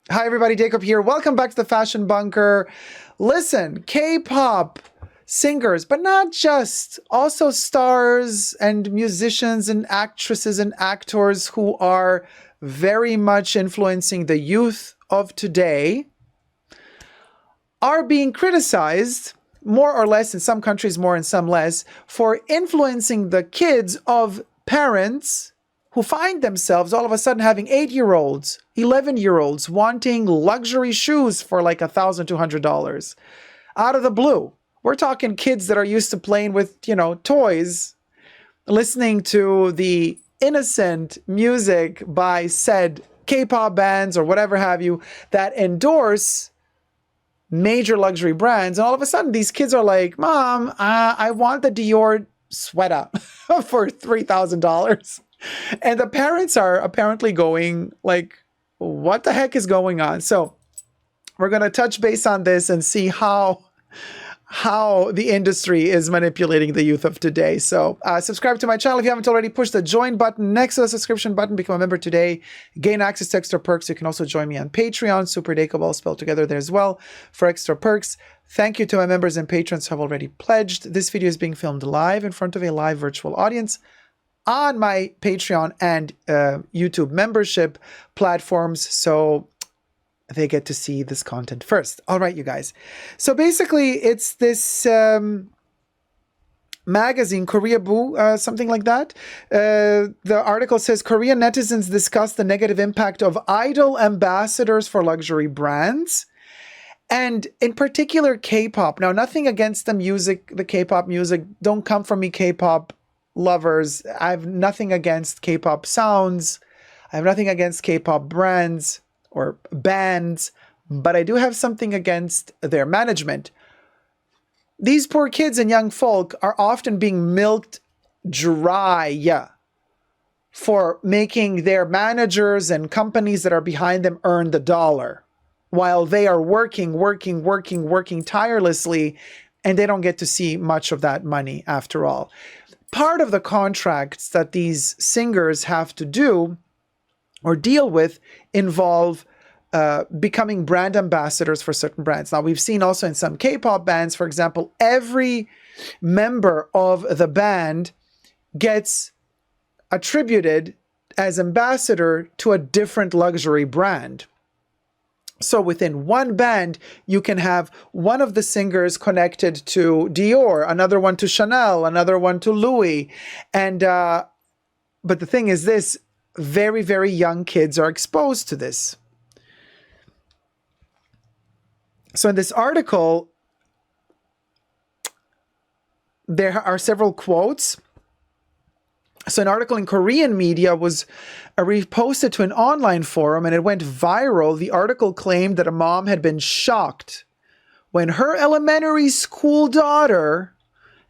Hi everybody, Dacob here. Welcome back to the Fashion Bunker. Listen, K-pop singers, but not just, also stars and musicians and actresses and actors who are very much influencing the youth of today are being criticized, more or less, in some countries more, in some less, for influencing the kids of parents who find themselves all of a sudden having 8-year-olds, 11-year-olds wanting luxury shoes for like $1,200 out of the blue. We're talking kids that are used to playing with, toys, listening to the innocent music by said K-pop bands or whatever have you that endorse major luxury brands. And all of a sudden, these kids are like, Mom, I want the Dior sweater for $3,000. And the parents are apparently going like, what the heck is going on? So we're going to touch base on this and see how the industry is manipulating the youth of today. So subscribe to my channel if you haven't already. Push the join button next to the subscription button. Become a member today. Gain access to extra perks. You can also join me on Patreon. superdacob, all spelled together there as well, for extra perks. Thank you to my members and patrons who have already pledged. This video is being filmed live in front of a live virtual audience on my Patreon and YouTube membership platforms. So they get to see this content first. All right, you guys. So basically, it's this magazine, Korea Boo, something like that. The article says, Korean netizens discuss the negative impact of idol ambassadors for luxury brands. And in particular, K-pop. Now, nothing against the music, the K-pop music. Don't come for me, K-pop lovers. I have nothing against K-pop sounds. I have nothing against K-pop brands or bands, but I do have something against their management. These poor kids and young folk are often being milked dry for making their managers and companies that are behind them earn the dollar, while they are working tirelessly, and they don't get to see much of that money after all. Part of the contracts that these singers have to do or deal with involve becoming brand ambassadors for certain brands. Now, we've seen also in some K-pop bands, for example, every member of the band gets attributed as ambassador to a different luxury brand. So within one band, you can have one of the singers connected to Dior, another one to Chanel, another one to Louis. And but the thing is this, very, very young kids are exposed to this. So in this article, there are several quotes. So an article in Korean media was reposted to an online forum and it went viral. The article claimed that a mom had been shocked when her elementary school daughter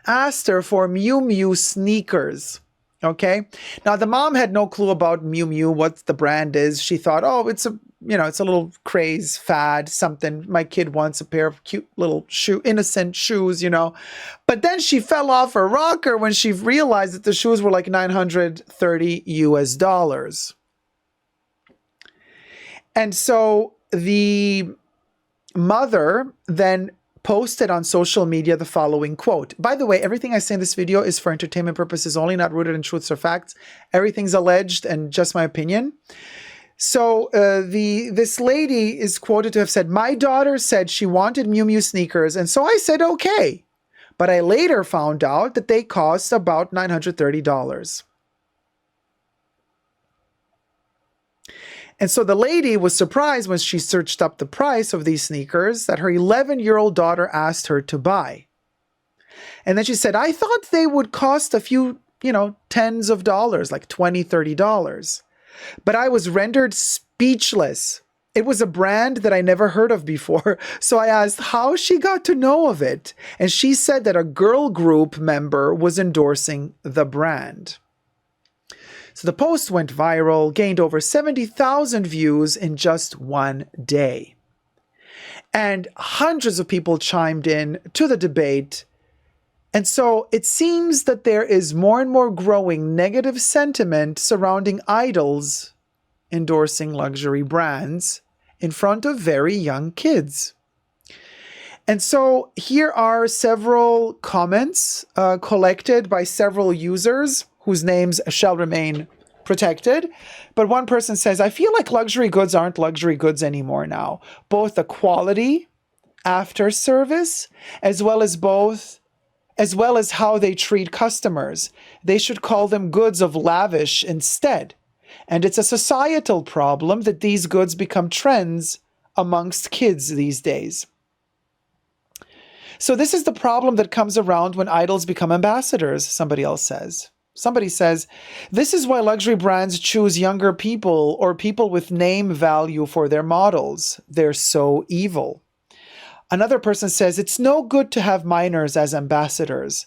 asked her for Miu Miu sneakers. Okay. Now the mom had no clue about Miu Miu, what the brand is. She thought, oh, it's a little craze, fad, something. My kid wants a pair of cute little innocent shoes, But then she fell off her rocker when she realized that the shoes were like $930 US. And so the mother then posted on social media the following quote. By the way, everything I say in this video is for entertainment purposes only, not rooted in truths or facts. Everything's alleged and just my opinion. So this lady is quoted to have said, my daughter said she wanted Miu Miu sneakers, and so I said okay. But I later found out that they cost about $930. And so the lady was surprised when she searched up the price of these sneakers that her 11-year-old daughter asked her to buy. And then she said, I thought they would cost a few, tens of dollars, like $20, $30. But I was rendered speechless. It was a brand that I never heard of before. So I asked how she got to know of it. And she said that a girl group member was endorsing the brand. So the post went viral, gained over 70,000 views in just one day. And hundreds of people chimed in to the debate. And so it seems that there is more and more growing negative sentiment surrounding idols endorsing luxury brands in front of very young kids. And so here are several comments collected by several users whose names shall remain protected. But one person says, I feel like luxury goods aren't luxury goods anymore now. Both the quality, after service, as well as how they treat customers. They should call them goods of lavish instead. And it's a societal problem that these goods become trends amongst kids these days. So this is the problem that comes around when idols become ambassadors, somebody else says. Somebody says, this is why luxury brands choose younger people or people with name value for their models. They're so evil. Another person says, it's no good to have minors as ambassadors.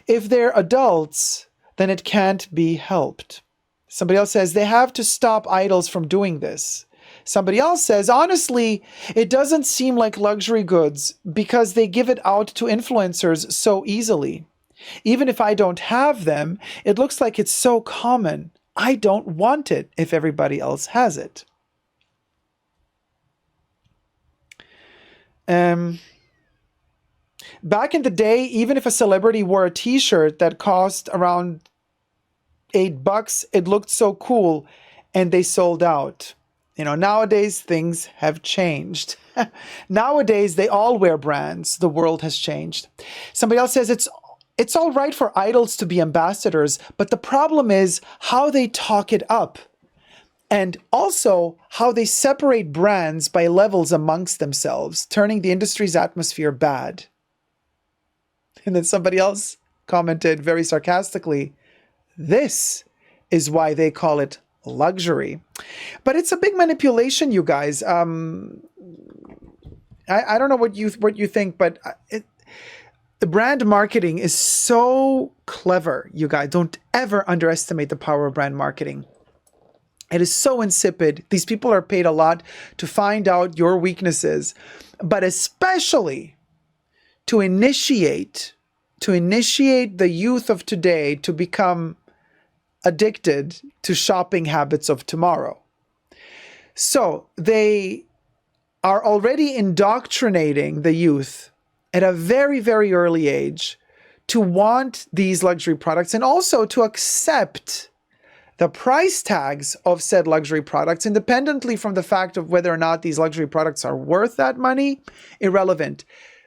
If they're adults, then it can't be helped. Somebody else says, they have to stop idols from doing this. Somebody else says, honestly, it doesn't seem like luxury goods because they give it out to influencers so easily. Even if I don't have them, it looks like it's so common. I don't want it if everybody else has it. Back in the day, even if a celebrity wore a t-shirt that cost around $8, it looked so cool and they sold out. You know, nowadays things have changed. Nowadays they all wear brands. The world has changed. Somebody else says it's all right for idols to be ambassadors, but the problem is how they talk it up. And also how they separate brands by levels amongst themselves, turning the industry's atmosphere bad. And then somebody else commented very sarcastically, this is why they call it luxury. But it's a big manipulation, you guys. I don't know what you think, but the brand marketing is so clever, you guys. Don't ever underestimate the power of brand marketing. It is so insipid. These people are paid a lot to find out your weaknesses, but especially to initiate the youth of today to become addicted to shopping habits of tomorrow. So they are already indoctrinating the youth at a very, very early age to want these luxury products and also to accept the price tags of said luxury products, independently from the fact of whether or not these luxury products are worth that money, irrelevant.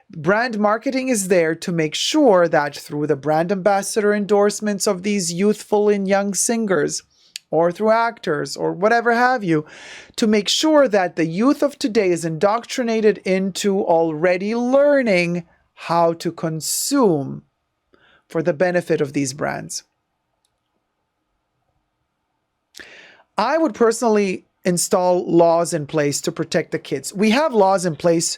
Brand marketing is there to make sure that through the brand ambassador endorsements of these youthful and young singers, or through actors, or whatever have you, to make sure that the youth of today is indoctrinated into already learning how to consume for the benefit of these brands. I would personally install laws in place to protect the kids. We have laws in place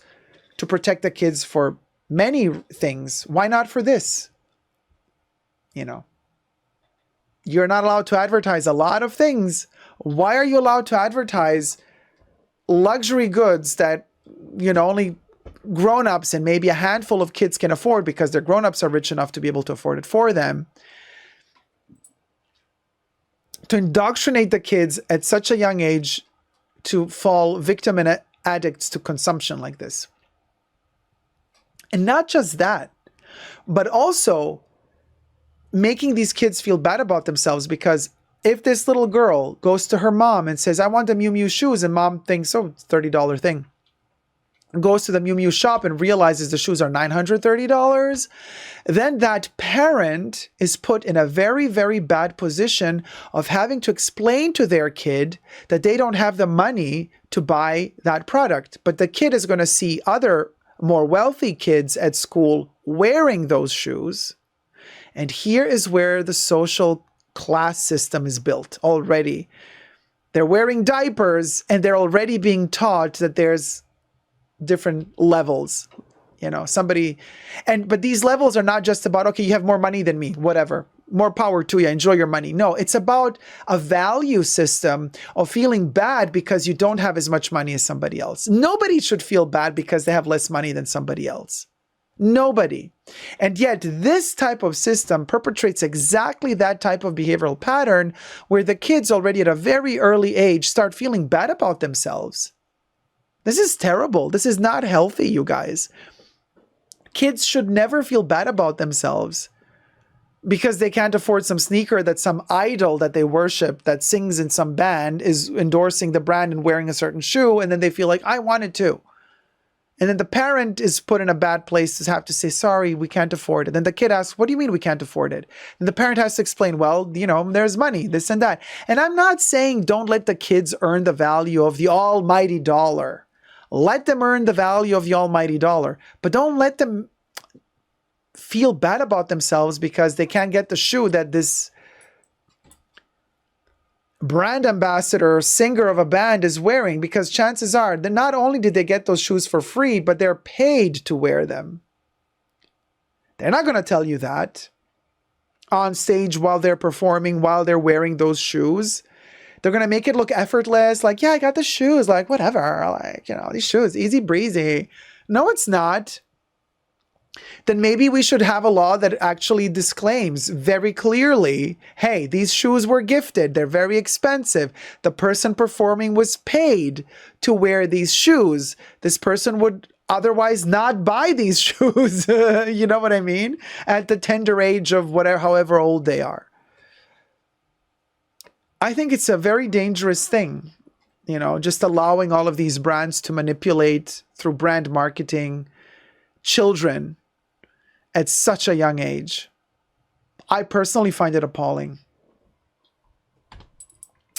to protect the kids for many things. Why not for this? You know, you're not allowed to advertise a lot of things. Why are you allowed to advertise luxury goods that, you know, only grown-ups and maybe a handful of kids can afford because their grown-ups are rich enough to be able to afford it for them? To indoctrinate the kids at such a young age to fall victim and addicts to consumption like this. And not just that, but also making these kids feel bad about themselves, because if this little girl goes to her mom and says, I want the Miu Miu shoes, and mom thinks, oh, it's a $30 thing, and goes to the Miu Miu shop and realizes the shoes are $930, then that parent is put in a very, very bad position of having to explain to their kid that they don't have the money to buy that product. But the kid is going to see other more wealthy kids at school wearing those shoes. And here is where the social class system is built already. They're wearing diapers and they're already being taught that there's different levels, you know, but these levels are not just about, okay, you have more money than me, whatever, more power to you, enjoy your money. No, it's about a value system of feeling bad because you don't have as much money as somebody else. Nobody should feel bad because they have less money than somebody else. Nobody. And yet this type of system perpetrates exactly that type of behavioral pattern where the kids already at a very early age start feeling bad about themselves. This is terrible. This is not healthy, you guys. Kids should never feel bad about themselves because they can't afford some sneaker that some idol that they worship that sings in some band is endorsing the brand and wearing a certain shoe, and then they feel like, I wanted to. And then the parent is put in a bad place to have to say, sorry, we can't afford it. Then the kid asks, what do you mean we can't afford it? And the parent has to explain, well, you know, there's money, this and that. And I'm not saying don't let the kids earn the value of the almighty dollar. Let them earn the value of the almighty dollar, but don't let them feel bad about themselves because they can't get the shoe that this brand ambassador or singer of a band is wearing, because chances are that not only did they get those shoes for free, but they're paid to wear them. They're not going to tell you that on stage while they're performing, while they're wearing those shoes. They're going to make it look effortless. Like, yeah, I got the shoes. Like, whatever. Like, you know, these shoes, easy breezy. No, it's not. Then maybe we should have a law that actually disclaims very clearly, hey, these shoes were gifted. They're very expensive. The person performing was paid to wear these shoes. This person would otherwise not buy these shoes. You know what I mean? At the tender age of whatever, however old they are. I think it's a very dangerous thing, you know, just allowing all of these brands to manipulate through brand marketing children at such a young age. I personally find it appalling.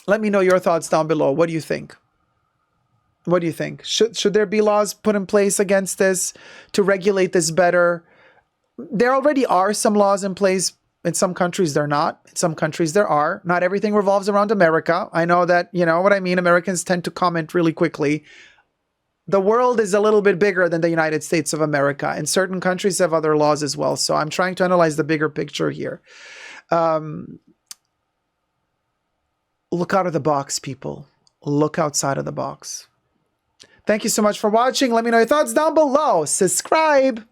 Let me know your thoughts down below. What do you think? What do you think? Should there be laws put in place against this to regulate this better? There already are some laws in place. In some countries, they're not. In some countries, there are. Not everything revolves around America. I know that, you know what I mean? Americans tend to comment really quickly. The world is a little bit bigger than the United States of America, and certain countries have other laws as well. So I'm trying to analyze the bigger picture here. Look out of the box, people. Look outside of the box. Thank you so much for watching. Let me know your thoughts down below. Subscribe.